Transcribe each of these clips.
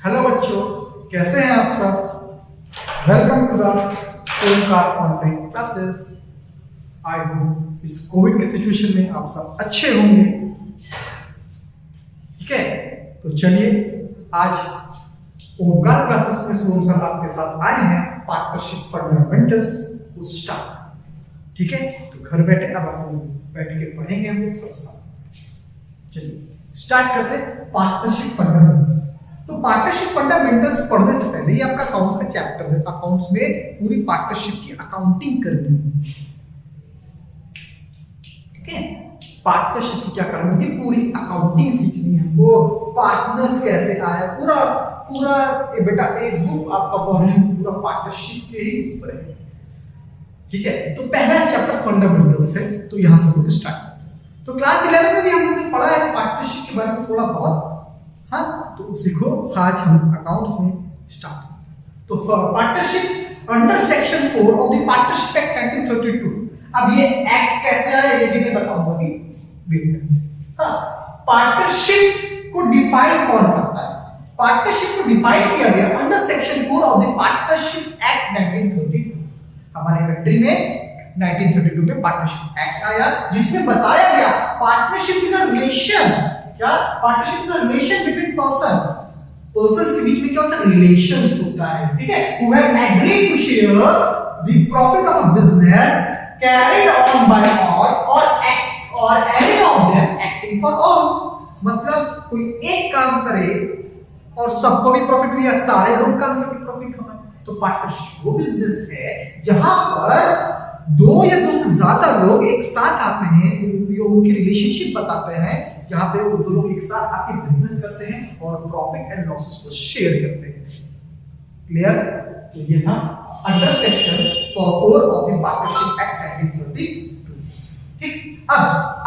Hello बच्चों, कैसे हैं आप सब। Welcome to the Omkar online classes. I hope इस कोविड के सिचुएशन में आप सब अच्छे होंगे। ठीक है, तो चलिए आज ओमकार क्लासेस में शुभम सर आपके साथ आए हैं पार्टनरशिप फंडामेंटल्स को स्टार्ट। ठीक है, तो घर बैठे अब आप बैठ के पढ़ेंगे हम सब साथ। चलिए स्टार्ट करते हैं पार्टनरशिप फंडामेंटल्स। तो पार्टनरशिप फंडामेंटल्स पढ़ने से पहले ये आपका अकाउंट्स का चैप्टर है। अकाउंट्स में पूरी पार्टनरशिप की अकाउंटिंग करनी है। ठीक है, पार्टनरशिप की क्या करनी है, पूरी अकाउंटिंग सीखनी है। वो पार्टनर्स कैसे आए, पूरा पूरा बेटा एक बुक आपका पढ़ने पूरा पार्टनरशिप के ही ऊपर है। ठीक है, तो पहला चैप्टर फंडामेंटल्स है, तो यहां से लोग स्टार्ट। तो क्लास 11 में भी हम लोग ने पढ़ा है पार्टनरशिप के बारे में थोड़ा बहुत। हाँ, तो सीखो आज हम अकाउंट्स में स्टार्ट। तो partnership under section 4 of the partnership act 1932। अब ये एक्ट कैसे आया ये भी मैं बताऊंगा अभी वेट करके। हाँ, पार्टनरशिप को डिफाइन कौन करता है? पार्टनरशिप को डिफाइन किया गया under section 4 of the partnership act 1932। हमारे कंट्री में 1932 में पार्टनरशिप एक्ट आया जिसमें बताया गया पार्टनरशिप इज अ रिलेशन। क्या? Partnership is a relation between persons के बीच में क्या होता है? रिलेशंस होता है। ठीक है, who have agreed to share the profit of a business carried on by all or any of them acting for all। मतलब कोई एक काम करे और सबको भी प्रॉफिट मिले, सारे लोग काम करके प्रॉफिट कमाए। तो पार्टनरशिप वो बिजनेस है जहां पर दो या दो से ज्यादा लोग एक साथ आते हैं, उनकी रिलेशनशिप बताते हैं, जहां पे वो दो लोग एक साथ आके बिजनेस करते हैं और प्रॉफिट एंड लॉसेस को शेयर करते हैं। क्लियर? तो ये था under section 4 of the partnership act 1932। ठीक, अब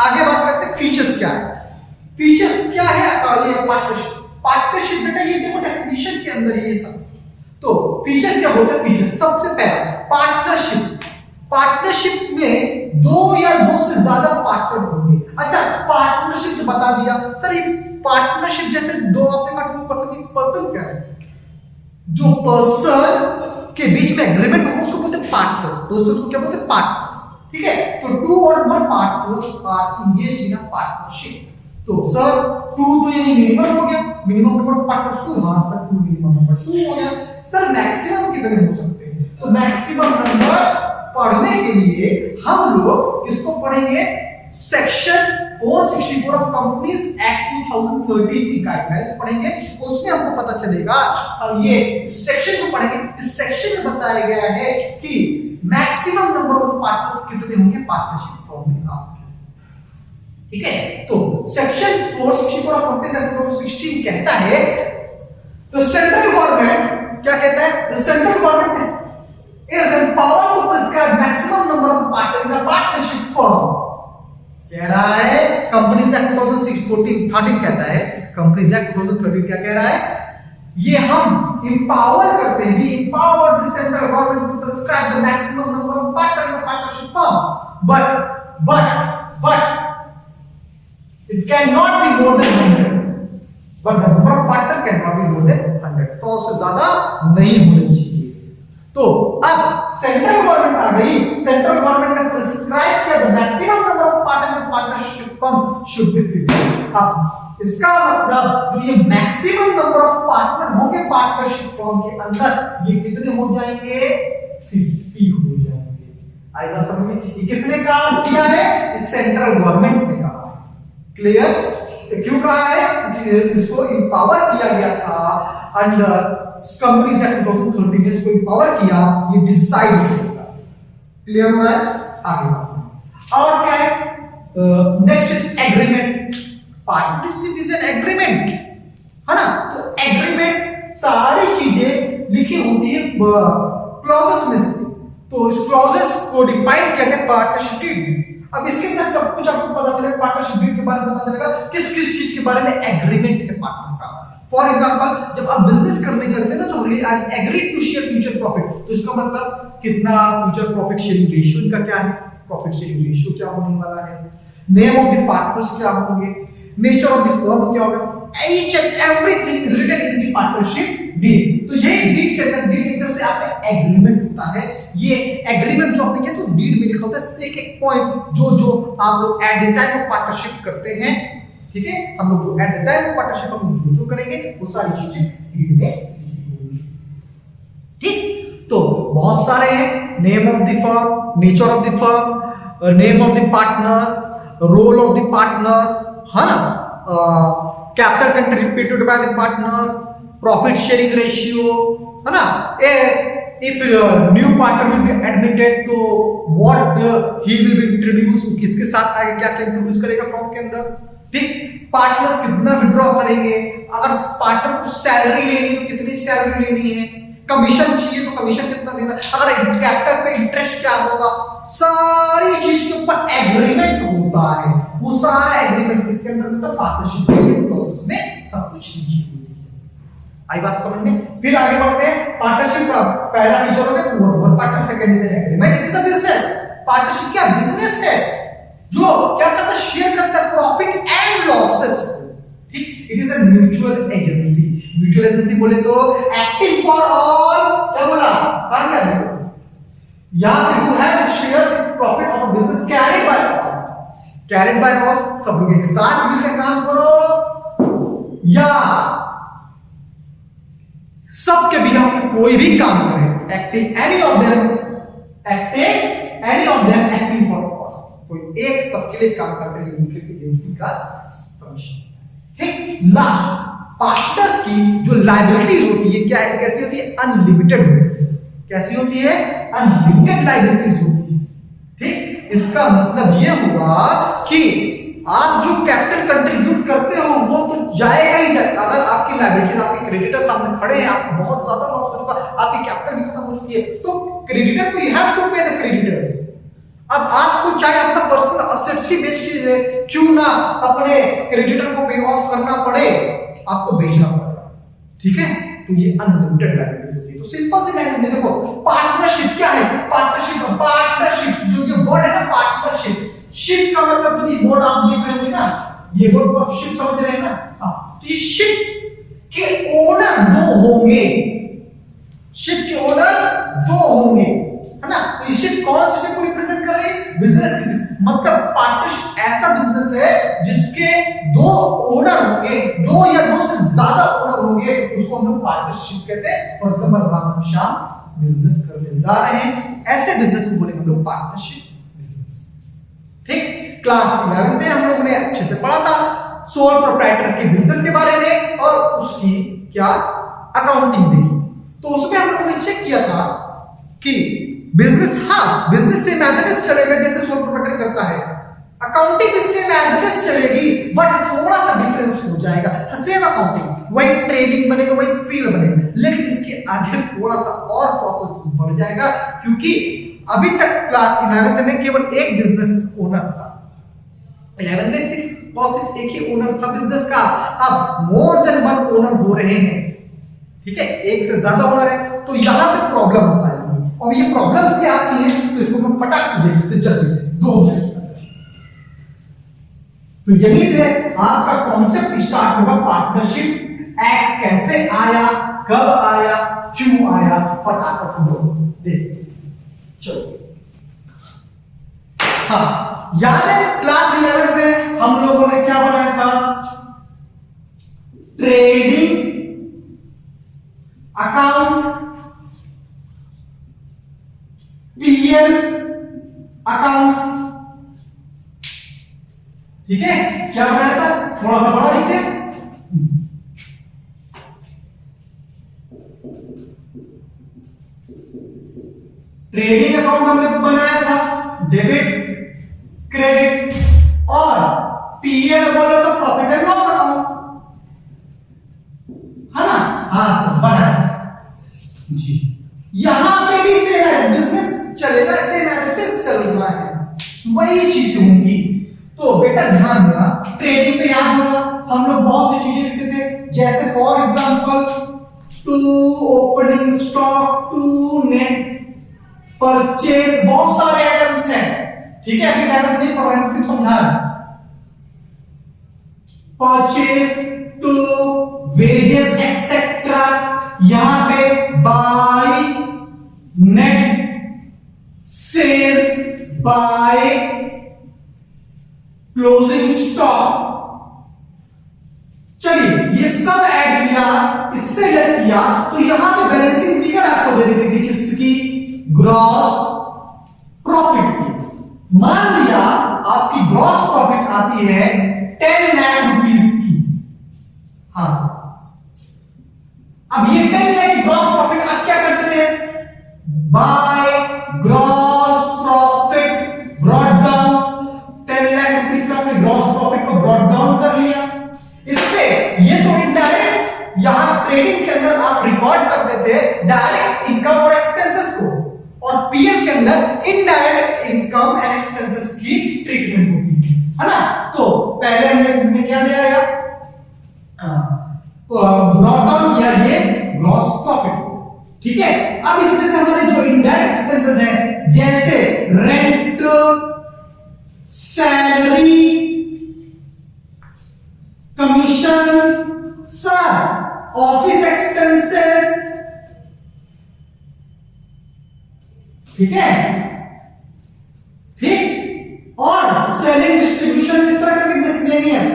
आगे बात करते हैं फीचर्स क्या है। फीचर्स क्या है ये पार्टनरशिप बेटा ये देखो डेफिनेशन के अंदर ये सब। तो फीचर्स क्या होते हैं? फीचर्स सबसे पहला पार्टनरशिप में दो या दो से ज्यादा पार्टनर होंगे। अच्छा, पार्टनरशिप जो बता दिया सर, ये पार्टनरशिप जैसे दो अपने का 2% पर्सन क्या है? जो पर्सन के बीच में एग्रीमेंट हो उसको बोलते हैं पार्टनर्स। पर्सन को क्या बोलते हैं? पार्टनर्स। ठीक है, तो टू और more partners are engage in a partnership. तो सर 2 तो यानी मिनिमम हो गया, मिनिमम नंबर ऑफ पार्टनर्स 2। हां सर, 2 मिनिमम नंबर 2 हो गया। सर मैक्सिमम कितने हो सकते हैं? तो मैक्सिमम नंबर पढ़ने के लिए हम लोग इसको पढ़ेंगे सेक्शन 464 ऑफ कंपनीज एक्ट 2013 की गाइडलाइंस पढ़ेंगे। उसमें हमको पता चलेगा, ये सेक्शन को पढ़ेंगे। इस सेक्शन में बताया गया है कि मैक्सिमम नंबर ऑफ पार्टनर्स कितने होंगे पार्टनरशिप फॉर्म में आपके। ठीक है, तो सेक्शन 464 ऑफ कंपनीज एक्ट 2016 कहता है, तो सेंट्रल गवर्नमेंट क्या कहता है? The central government is empowered to prescribe maximum number of partners in a partnership firm। कह रहा है कंपनीज एक्ट 2013 कहता है, कंपनीज एक्ट 2013 क्या कह रहा है? ये हम empower करते हैं, we empower the central government to prescribe the maximum number of partners in a partnership firm, but it cannot be more than 100। but the number of partners cannot be more than 100। 100 से ज्यादा नहीं होनी चाहिए। तो अब central government आ गई, central government ने prescribe किया the maximum number of partner in partnership firm should be 50। अब इसका मतलब जो ये मैक्सिमम नंबर ऑफ पार्टनर होंगे पार्टनरशिप फर्म के अंदर, ये कितने हो जाएंगे? 50 हो जाएंगे। आएगा समझ में? ये किसने कहा किया है? इस सेंट्रल गवर्नमेंट ने कहा है। क्लियर? क्यों कहा है? क्योंकि इसको इंपावर किया गया था अंडर कंपनीज एक्ट 2013 ने इसको इंपावर किया, ये डिसाइड होगा। क्लियर हो रहा है? आगे बढ़ते और क्या है? Next is agreement. Partnership is an agreement, है ना? तो एग्रीमेंट सारी चीजें लिखी होती है क्लॉजेस में से। तो इस क्लॉजेस को डिफाइन किया गया पार्टनरशिप डीड। अब इसके अंदर सब कुछ आपको पता चलेगा, पार्टनरशिप डीड के बारे में पता चलेगा किस किस चीज के बारे में एग्रीमेंट है पार्टनर्स का। फॉर एग्जांपल, जब आप बिजनेस करने चलते हैं ना, तो agreed to share future profit. तो इसका मतलब कितना फ्यूचर प्रॉफिट शेयरिंग रेशियो इनका क्या है, प्रॉफिट शेयरिंग रेशियो क्या होने वाला है, नेम ऑफ द पार्टनर्स क्या होंगे, नेचर ऑफ द फर्म क्या होगा, each and everything is written in the partnership deed. तो ये डीड के अंदर, डीड एक तरह से आपका एग्रीमेंट होता है। ये एग्रीमेंट जो आपने किया तो डीड में लिखा होता है एक एक पॉइंट जो जो आप लोग at the time of partnership करते हैं, ठीक है, हम लोग जो at the time of partnership हम जो जो करेंगे वो सारी चीजें डीड में लिखी होंगी। ठीक, तो बहुत सारे हैं, name of the firm, nature of the firm, name of the partners, role of the partners, है ना, capital contributed by the partners, profit sharing ratio, है ना, if new partner will be admitted तो what he will be introduce, किसके साथ आएगा, क्या क्या इंट्रोड्यूस करेगा फर्म के अंदर। ठीक, पार्टनर्स कितना विड्रॉ करेंगे, अगर पार्टनर को सैलरी लेनी तो कितनी सैलरी लेनी है, कमीशन चाहिए तो कमीशन कितना देना, अगर कैपिटल पे इंटरेस्ट क्या होगा, सारी चीज के ऊपर एग्रीमेंट होता है। वो सारा एग्रीमेंट किसके अंदर होता है, पार्टनरशिप एग्रीमेंट, तो उसमें सब कुछ लिखी हुई है। आई बात समझ में? फिर आगे बढ़ते हैं। पार्टनरशिप का पहला फीचर हो गया poor partner, second is agreement, it is a business. Partnership क्या बिजनेस है जो क्या करता है, शेयर करता है प्रॉफिट एंड लॉसेस। ठीक, it is a mutual agency. Mutual agency बोले तो एक्टिंग फॉर ऑल, क्या बोला, कहां क्या देखो, या you have share the profit of business carried by all, carried by all, सब लोग एक साथ मिलकर काम करो, या सबके बिहाफ में कोई भी काम करे, acting any of them, acting any of them, acting for all, कोई एक सबके लिए काम करते हैं, म्यूचुअल एजेंसी का फंक्शन। ठीक, लास्ट पार्टनर्स की जो लायबिलिटीज होती है क्या है, कैसी होती है, अनलिमिटेड होती है। कैसी होती है, अनलिमिटेड लायबिलिटीज होती है। ठीक, इसका मतलब ये हुआ कि आप जो कैपिटल कंट्रीब्यूट करते हो वो तो जाएगा ही जाएगा। अगर आपकी लायबिलिटीज, आपके क्रेडिटर सामने खड़े हैं, आपको बहुत ज्यादा लॉस हो चुका, आपकी कैपिटल भी खत्म हो चुकी है, तो क्रेडिटर को यू हैव टू पे द क्रेडिटर्स। अब आपको चाहे अपना पर्सनल असेट्स ही बेच दीजिए, क्यों ना अपने क्रेडिटर को पे ऑफ करना पड़े, आपको बेचना पड़ेगा। ठीक है, तो ये अनलिमिटेड लायबिलिटीज होती है। तो सिंपल सी लैंग्वेज में देखो, पार्टनरशिप क्या है, पार्टनरशिप, पार्टनरशिप जो ये वर्ड है ना, पार्टनरशिप, शिप का मतलब तो ये वर्ड आप देख रहे हो ना, ये वर्ड को आप शिप समझ रहे हैं ना, हां, तो ये शिप के ओनर दो होंगे, शिप के ओनर दो होंगे, है ना। तो ये शिप कौन से शिप को रिप्रेजेंट कर रही है, बिजनेस की शिप। मतलब पार्टनरशिप ऐसा बिजनेस है जिसके दो ओनर होंगे, दो या दो से ज्यादा ओनर होंगे, उसको हम लोग पार्टनरशिप कहते हैं। For example Ram Shyam business करने जा रहे हैं, ऐसे बिजनेस को बोलेंगे हम लोग पार्टनरशिप बिजनेस। ठीक, क्लास 11 में हम लोग ने अच्छे से पढ़ा था सोल प्रोप्राइटर के बिजनेस के बारे में और उसकी क्या अकाउंटिंग देखी। तो उसमें हम लोगों ने चेक किया था कि बिजनेस, हाँ बिजनेस से मैनेजमेंट चलेगा जैसे सोल प्रोप्राइटर करता है, अकाउंटिंग इससे मैनेजमेंट चलेगी बट थोड़ा सा डिफरेंस हो जाएगा। सेम अकाउंटिंग, वही ट्रेडिंग बनेगा, वही पीएल बनेगा, लेकिन इसके आगे थोड़ा सा और प्रोसेस बढ़ जाएगा, क्योंकि अभी तक क्लास 11 में केवल एक बिजनेस ओनर था, 11 में सिर्फ एक ही ओनर था बिजनेस का। अब मोर देन वन ओनर हो रहे हैं, ठीक है, एक से ज्यादा ओनर है, तो यहां पे प्रॉब्लम्स आएंगी। और ये प्रॉब्लम्स क्या आती हैं, तो इसको हम फटाक से देख सकते हैं जल्दी से 2 मिनट। तो यहीं से आपका कॉन्सेप्ट स्टार्ट होगा, पार्टनरशिप एक्ट कैसे आया, कब आया, क्यों आया, फटाफट हम लोग देखते हैं। चलो, हाँ याद है क्लास 11 में हम लोगों ने क्या बनाया था, ट्रेडिंग अकाउंट, पीएल अकाउंट, ठीक है, क्या बनाया था, थोड़ा सा बड़ा लिखते हैं। ट्रेडिंग अकाउंट हमने बनाया था डेबिट क्रेडिट, और पीएल बोले तो प्रॉफिट एंड लॉस अकाउंट, है ना, हाँ सब बनाया जी। यहां पे भी सेम है, बिजनेस चलेगा, सेम एनालिटिक्स चल रहा है, वही चीज होंगी। तो बेटा ध्यान देना, ट्रेडिंग पे याद होगा हम लोग बहुत सी चीजें लिखते थे, जैसे for example to opening stock, to net purchase, बहुत सारे आइटम्स हैं, ठीक है, अभी 11 नहीं पढ़ रहे हैं, सिर्फ समझा रहे हैं। Purchase to wages etcetera, closing stock. चलिए ये सब ऐड किया, इससे लेस किया, तो यहां पे बैलेंसिंग फिगर आपको दे देती थी किसकी? ग्रॉस प्रॉफिट की। मान लिया आपकी ग्रॉस प्रॉफिट आती है 10 लाख रुपीस की। हाँ, अब ये 10 लाख की ग्रॉस प्रॉफिट आप क्या करते थे? By gross profit brought down. 10 lakh rupees का आपने ग्रॉस प्रॉफिट को ब्रॉट डाउन कर लिया। इससे ये तो इनडायरेक्ट यहां ट्रेडिंग के अंदर आप रिकॉर्ड करते थे डायरेक्ट इनकम और एक्सपेंसेस को, और पीएल के अंदर इनडायरेक्ट इनकम एंड एक्सपेंसेस की ट्रीटमेंट होती है ना। तो पहले हमने क्या ले आया? ब्रॉट डाउन किया ये ग्रॉस प्रॉफिट, ठीक है। अब इसमें से हमारे जो इनडायरेक्ट एक्सपेंसेस हैं, जैसे rent, salary, commission, sir office expenses, ठीक है, ठीक, और सेलिंग डिस्ट्रीब्यूशन, इस तरह के मिसलेनियस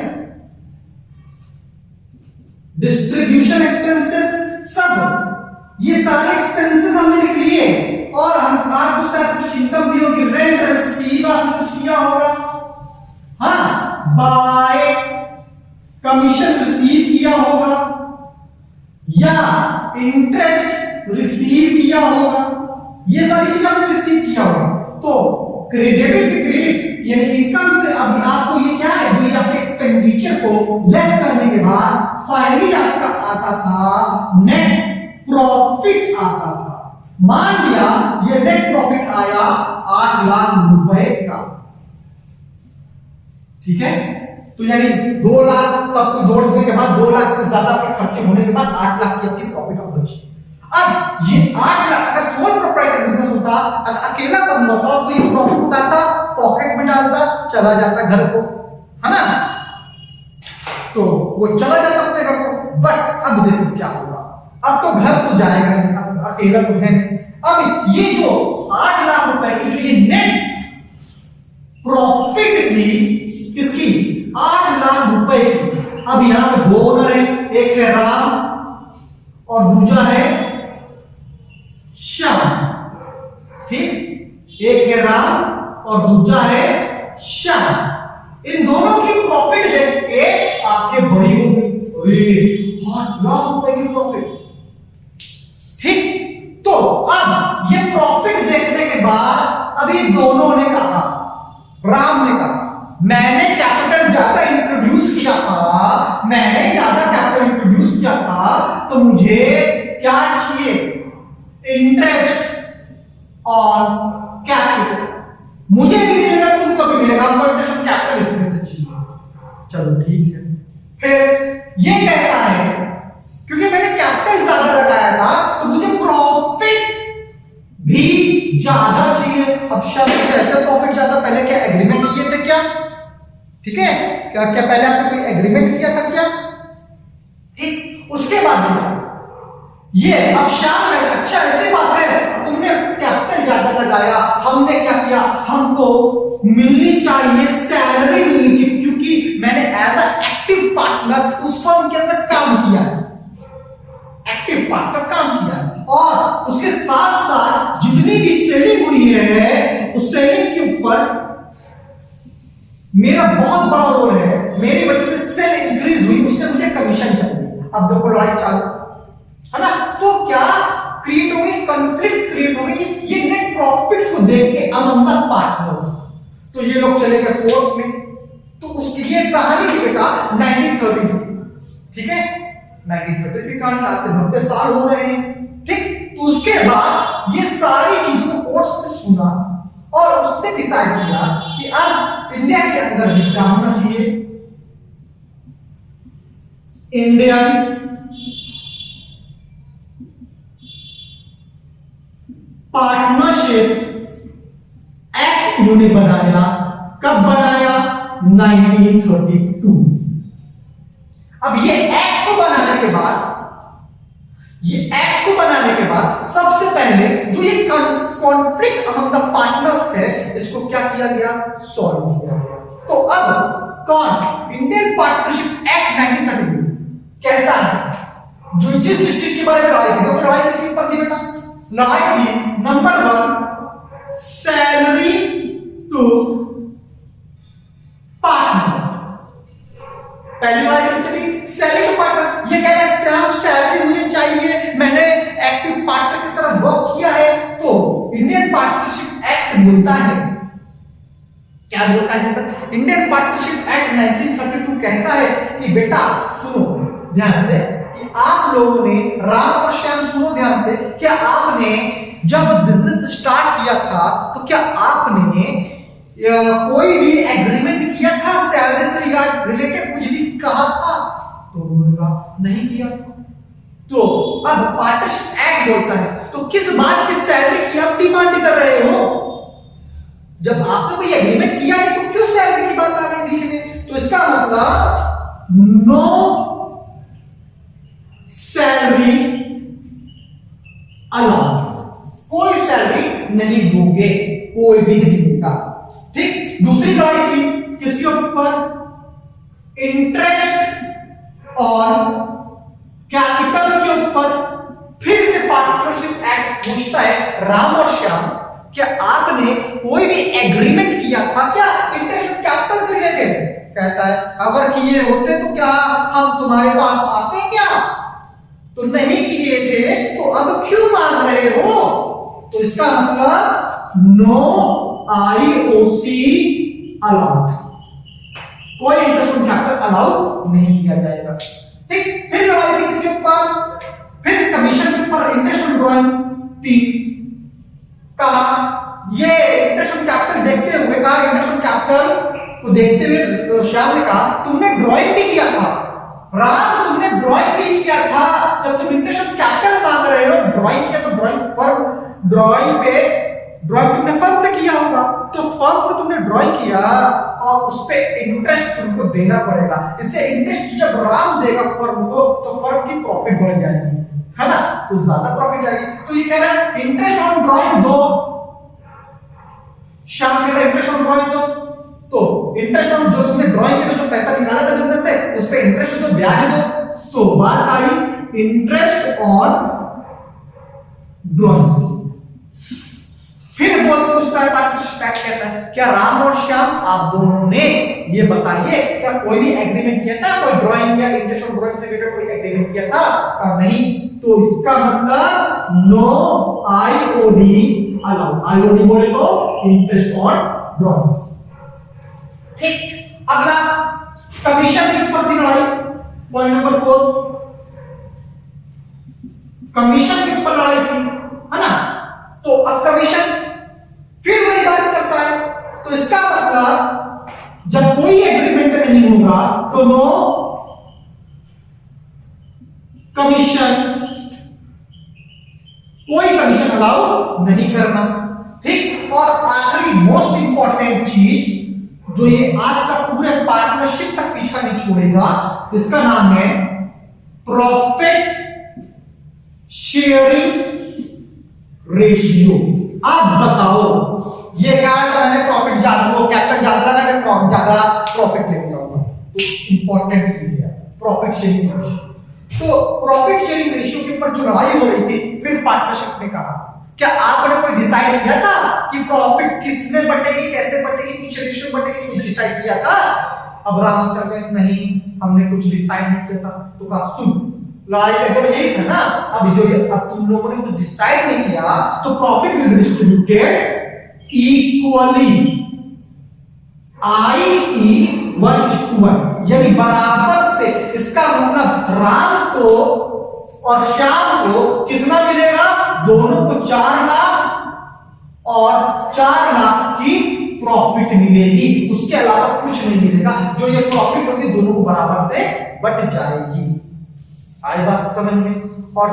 डिस्ट्रीब्यूशन एक्सपेंसेस, सब ये सारे एक्सपेंसेस हमने लिख लिए। और हम आपको शायद कुछ इनकम भी होगी, रेंट रिसीव आपने कुछ किया होगा, हाँ, बाय कमीशन रिसीव किया होगा, या इंटरेस्ट रिसीव किया होगा, ये सारी चीजें आपने रिसीव किया होगा। तो क्रेडिट से क्रेडिट यानी इनकम से अभी आपको ये क्या है, जो ये आपके एक्सपेंडिचर को लेस करने के बाद फाइनली आपका आता था नेट प्रॉफिट आता था। मान लिया ये नेट प्रॉफिट आया 8 लाख रुपए का, ठीक है। तो यानी 2 लाख सबको जोड़ने के बाद 2 लाख से ज्यादा के खर्चे होने के बाद 8 लाख की आपकी प्रॉफिट अब बची। अब ये 8 लाख अगर सोल प्रोप्राइटर बिजनेस होता, अगर अकेला बंदा होता, तो ये प्रॉफिट उठाता, पॉकेट में डालता, चला जाता घर को, है ना, तो वो चला जाता अपने घर को। बट अब देखो क्या होगा, अब तो घर तो जाएगा नहीं, अब अकेला तो है नहीं। अब ये जो 8 लाख रुपए की जो ये नेट प्रॉफिट थी किसकी? 8 लाख रुपए की। अब यहां पे 2 ओनर है, एक है राम और दूसरा है श्याम, ठीक, एक है राम और दूसरा है श्याम। इन दोनों की प्रॉफिट देख के आंखें बड़ी होगी, अरे 8 लाख रुपए की प्रॉफिट, ठीक। तो अब ये प्रॉफिट देखने के बाद अभी दोनों ने कहा, राम ने कहा मैंने कैपिटल ज्यादा इंट्रोड्यूस किया था, मैंने ज्यादा कैपिटल इंट्रोड्यूस किया था, तो मुझे क्या चाहिए? Interest on capital. मुझे भी मिलेगा, तुमको भी मिलेगा, हमको इंटरेस्ट ऑन कैपिटल इसमें से चाहिए। चलो ठीक है। फिर ये कहता है क्योंकि मैंने कैपिटल ज्यादा लगाया था, तो मुझे प्रॉफिट भी ज्यादा चाहिए। अब शब्द कैसे प्रॉफिट ज्यादा? पहले क्या एग्रीमेंट किए थे क्या? ठीक है, क्या क्या पहले आपने कोई एग्रीमेंट किया था क्या? ठीक, उसके बाद ये अब शाम में अच्छा ऐसी बात है, तुमने कैपिटल ज्यादा लगाया, हमने क्या किया, हमको मिलनी चाहिए सैलरी मिलनी चाहिए, क्योंकि मैंने एज अ एक्टिव पार्टनर उस फर्म के अंदर काम किया है, एक्टिव पार्टनर काम किया है। और उसके साथ साथ जितनी भी सेलिंग हुई है, उस सेलिंग के ऊपर मेरा बहुत बड़ा रोल है, मेरी वजह से सेल इंक्रीज हुई, उससे मुझे कमीशन चाहिए। अब देखो लड़ाई चालू है ना, तो क्या क्रिएट हो गई? कंफ्लिक्ट क्रिएट हो गई। ये नेट प्रॉफिट को देख के अमंग द पार्टनर्स, तो ये लोग चले गए कोर्ट में। तो उसकी ये कहानी थी बेटा 1930s, ठीक है, 1930s की कहानी, आज से 90 साल हो रहे हैं, ठीक। तो उसके बाद ये सारी चीजों को कोर्ट्स ने सुना और उसने डिसाइड किया कि अब इंडिया के अंदर भी क्या होना चाहिए, इंडियन पार्टनरशिप एक्ट उन्होंने बनाया। कब बनाया? 1932। अब ये एक्ट को बनाने के बाद, सबसे पहले जो ये कॉन्फ्लिक्ट अमंग द पार्टनर्स है, इसको क्या किया गया? सॉल्व किया गया। तो अब कौन इंडियन पार्टनरशिप एक्ट 1932 कहता है, जो जिस जिस चीज के बारे में लड़ाई थी, तो लड़ाई किसके ऊपर थी बेटा? लड़ाई थी नंबर 1 सैलरी टू पार्टनर। पहली बार किसकी थी? Salary to partner. ये कह रहा है श्याम सैलरी मुझे चाहिए, मैंने एक्टिव पार्टनर की तरह वर्क किया है। तो इंडियन पार्टनरशिप एक्ट बोलता है, क्या बोलता है सर? इंडियन पार्टनरशिप एक्ट 1932 कहता है कि बेटा सुनो ध्यान से, कि आप लोगों ने, राम और श्याम सुनो ध्यान से, क्या आपने जब बिजनेस स्टार्ट किया था तो क्या आपने कोई भी एग्रीमेंट किया था सैलरी से रिलेटेड, कुछ भी कहा था? तो उन्होंने कहा नहीं किया था। तो अब पार्टनरशिप एक्ट बोलता है, तो किस बात की सैलरी की आप डिमांड कर रहे हो? जब आपने कोई एग्रीमेंट किया है तो क्यों सैलरी की बात आ गई बीच में? तो इसका मतलब नो सैलरी अलाउड, कोई सैलरी नहीं दोगे, कोई भी नहीं देगा। ठीक। दूसरी लड़ाई थी किसके ऊपर? इंटरेस्ट ऑन कैपिटल्स के ऊपर। फिर से पार्टनरशिप एक्ट पूछता है, राम और श्याम क्या आपने कोई भी एग्रीमेंट किया था क्या इंटरेस्ट ऑन कैपिटल से रिलेटेड? कहता है अगर किए होते तो क्या हम तुम्हारे पास आते क्या? तो नहीं किए थे, तो अब क्यों मांग रहे हो? तो इसका मतलब नो आईओसी अलाउड, कोई इंटरेस्ट ऑन कैपिटल अलाउड नहीं किया जाएगा। ठीक। फिर लड़ाई थी किसके ऊपर? फिर कमीशन के ऊपर, इंटरेस्ट ऑन ड्राइंग 3 कहा, ये इंटरेस्ट ऑन कैपिटल देखते हुए, कहा इंटरेस्ट ऑन कैपिटल को देखते हुए श्याम ने कहा तुमने ड्राइंग भी किया था, राम तुमने ड्राइंग भी किया था, जब तुम इंटरेस्ट ऑन कैपिटल मांग रहे हो, ड्राइंग किया तो ड्राइंग फर्म, ड्राइंग पे ड्राइंग तुमने फर्म से किया होगा, तो फर्म से तुमने ड्राइंग किया और उस पे इंटरेस्ट तुमको देना पड़ेगा। इससे इंटरेस्ट जब राम देगा फर्म को तो फर्म की प्रॉफिट बढ़ जाएगी, है ना, तो ज्यादा प्रॉफिट आएगी। तो ये कह रहा है इंटरेस्ट ऑन ड्राइंग दो, श्याम कह रहा है इंटरेस्ट ऑन ड्राइंग दो। तो इंटरेस्ट ऑन जो तुमने ड्राइंग के जो पैसा निकाला था बिजनेस से, उस पे इंटरेस्ट जो ब्याज दो। तो बात आई इंटरेस्ट ऑन ड्राइंग। फिर वो पूछता है पार्टनरशिप एक्ट कहता है क्या राम और श्याम आप दोनों ने ये बताइए क्या कोई भी एग्रीमेंट किया था, कोई ड्राइंग या इंटरेस्ट ऑन ड्राइंग से रिलेटेड कोई एग्रीमेंट किया था? नहीं। तो इसका मतलब नो आईओडी अलाउड, आईओडी बोले तो इंटरेस्ट ऑन ड्राइंग्स। ठीक। अगला कमीशन के ऊपर थी लड़ाई, पॉइंट नंबर 4 कमीशन के ऊपर लड़ाई थी, है ना। तो अब कमीशन फिर वही बात करता है, तो इसका मतलब जब कोई एग्रीमेंट नहीं होगा तो नो कमीशन, कोई कमीशन अलाउ नहीं करना। ठीक। और आखिरी मोस्ट इंपॉर्टेंट चीज जो ये आज का पूरे पार्टनरशिप तक पीछा नहीं छोड़ेगा, इसका नाम है प्रॉफिट शेयरिंग रेशियो। अब बताओ ये क्या है? मैंने प्रॉफिट ज्यादा, कैपिटल ज्यादा लगा, मैं प्रॉफिट ज्यादा प्रॉफिट लेके जाऊंगा, तो इंपॉर्टेंट ये है प्रॉफिट शेयरिंग रेशियो। तो प्रॉफिट शेयरिंग रेशियो के ऊपर जो लड़ाई हो रही थी, फिर पार्टनरशिप ने कहा क्या आपने कोई डिसाइड किया था कि प्रॉफिट किसमें बटेगी, कैसे बटेगी, कुछ रेशियो बटेगी, कुछ डिसाइड किया था? अब राम सर ने नहीं, हमने कुछ डिसाइड नहीं किया था। तो कहा सुन, लड़ाई का जब यही था ना, अब जो अब तुम लोगों ने कुछ डिसाइड नहीं किया तो profit will be distributed equally, i.e. 1:1, यानी बराबर से। इसका मतलब राम को और श्याम को कितना मिलेगा? दोनों को 4 लाख और 4 लाख की प्रॉफिट मिलेगी, उसके अलावा कुछ नहीं मिलेगा। जो ये प्रॉफिट होगी दोनों को बराबर से बट जाएगी। आई बात समझ में? और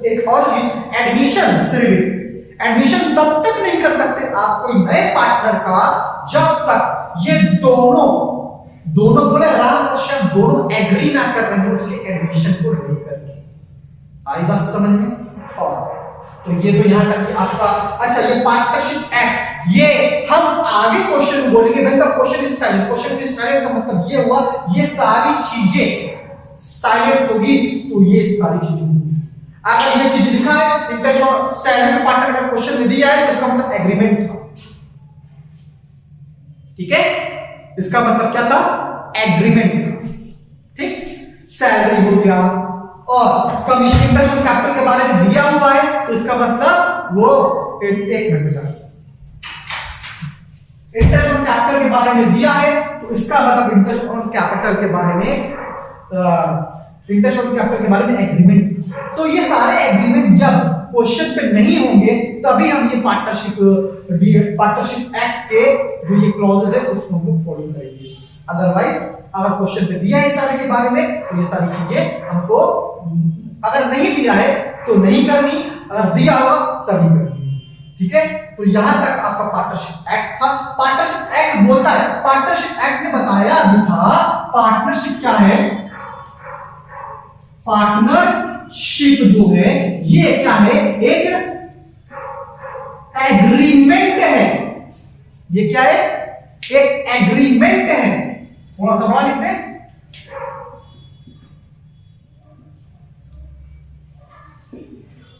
एक और चीज, एडमिशन सिर्फ एडमिशन तब तक नहीं कर सकते आप कोई नए पार्टनर का जब तक ये दोनों बोले राम और श्याम दोनों एग्री ना कर रहे हैं उसके एडमिशन को रेडी करके। आई बात समझ में? और तो ये तो यहां तक कि आपका, अच्छा ये पार्टनरशिप एक्ट ये हम आगे क्वेश्चन में बोलेंगे when the question is silent. Question is silent का मतलब ये हुआ ये सारी चीजें साइलेंट होगी तो ये सारी चीजें होंगी। अगर ये चीज लिखा है इंटरेस्ट और साइलेंट पार्ट अगर क्वेश्चन में दिया है तो इसका मतलब एग्रीमेंट था। ठीक है, इसका मतलब क्या था? एग्रीमेंट था। ठीक, सैलरी हो गया और कमीशन इंटरेस्ट और कैपिटल के बारे में दिया हुआ है तो इसका मतलब वो एक मिनट का इंटरेस्ट ऑन कैपिटल के बारे में दिया है तो इसका मतलब इंटरेस्ट ऑन कैपिटल के बारे में इंटरेस्ट ऑन कैपिटल के बारे में एग्रीमेंट। तो ये सारे एग्रीमेंट जब क्वेश्चन पे नहीं होंगे तभी हम ये पार्टनरशिप एक्ट के जो ये क्लॉजेस है उसको हम लोग फॉलो करेंगे। अदरवाइज अगर क्वेश्चन पे दिया है सारे के बारे में तो ये सारी चीजें हमको, अगर नहीं दिया है तो नहीं करनी, अगर दिया होगा तभी करनी। ठीक है, तो यहां तक आपका पार्टनरशिप एक्ट था। पार्टनरशिप एक्ट बोलता है, पार्टनरशिप एक्ट ने बताया भी था पार्टनरशिप क्या है। पार्टनरशिप जो है ये क्या है? एक एग्रीमेंट है। ये क्या है? एक एग्रीमेंट है। थोड़ा सा बड़ा लिखते हैं।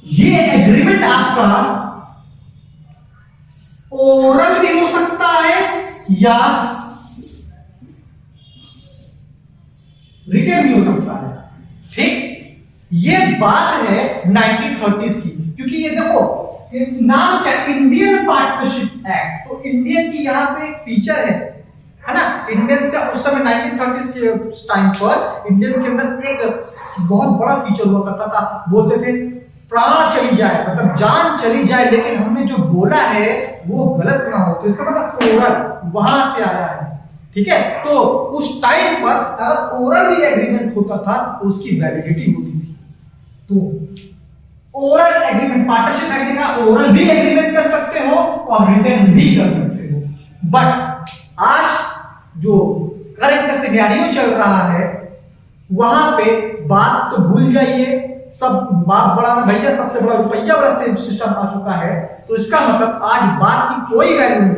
ये एग्रीमेंट आपका ओरल भी हो सकता है या रिटन भी हो सकता है। ठीक, ये बात है 1930s की, क्योंकि ये देखो नाम क्या, इंडियन पार्टनरशिप एक्ट। तो इंडियन की यहां पे एक फीचर है ना। इंडियंस का उस समय 1930s के टाइम पर इंडियंस के अंदर एक बहुत बड़ा फीचर हुआ करता था, बोलते थे प्राण चली जाए मतलब जान चली जाए लेकिन हमने जो बोला है वो गलत ना हो, तो इसका मतलब ओरल वहां से आया है। ठीक है, तो उस टाइम पर अगर ओरल भी एग्रीमेंट होता था तो उसकी वैलिडिटी होती थी। तो ओरल एग्रीमेंट, पार्टनरशिप एक्ट का ओरल भी एग्रीमेंट कर सकते हो और रिटन भी कर सकते हो। बट आज जो करंट सिनेरियो चल रहा है वहां पे बात तो भूल जाइए, सब बात बड़ा ना भैया, सबसे बड़ा रुपया वाला सिस्टम आ चुका है। तो इसका मतलब आज बात की कोई वैल्यू नहीं,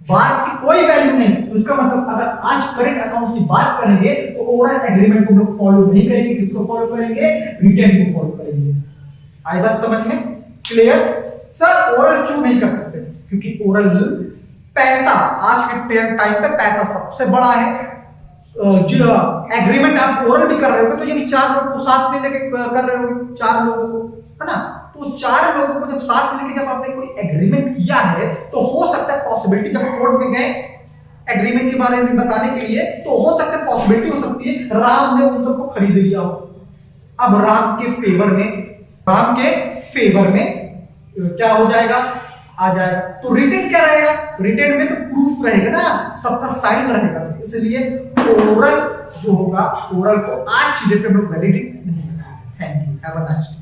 बात की कोई वैल्यू नहीं। तो इसका मतलब अगर आज करंट अकाउंट की बात करेंगे तो ओरल एग्रीमेंट को लोग फॉलो नहीं करेंगे, किसको फॉलो करेंगे? रिटन को फॉलो करेंगे। आई बात समझ में? क्लियर? सर ओरल क्यों नहीं कर सकते? क्योंकि ओरल पैसा, आज के टाइम पे पैसा सबसे बड़ा है। जो एग्रीमेंट आप ओरल भी कर रहे होगे तो यानी 4 लोगों को साथ में लेके कर रहे होगे, 4 लोगों को, है ना। तो 4 लोगों को जब साथ में लेके जब आपने कोई एग्रीमेंट किया है तो हो सकता है पॉसिबिलिटी, जब कोर्ट में गए एग्रीमेंट के बारे में बताने के लिए तो हो सकता है पॉसिबिलिटी हो सकती है राम ने उन सबको खरीद लिया हो। अब राम के फेवर में क्या हो जाएगा? आ जाएगा। तो रिटन क्या रहेगा? रिटन में तो प्रूफ रहेगा ना, सबका साइन रहेगा। तो इसलिए ओरल जो होगा, ओरल को आज की डेट में वैलिडिटी नहीं है। Thank you, have a nice day.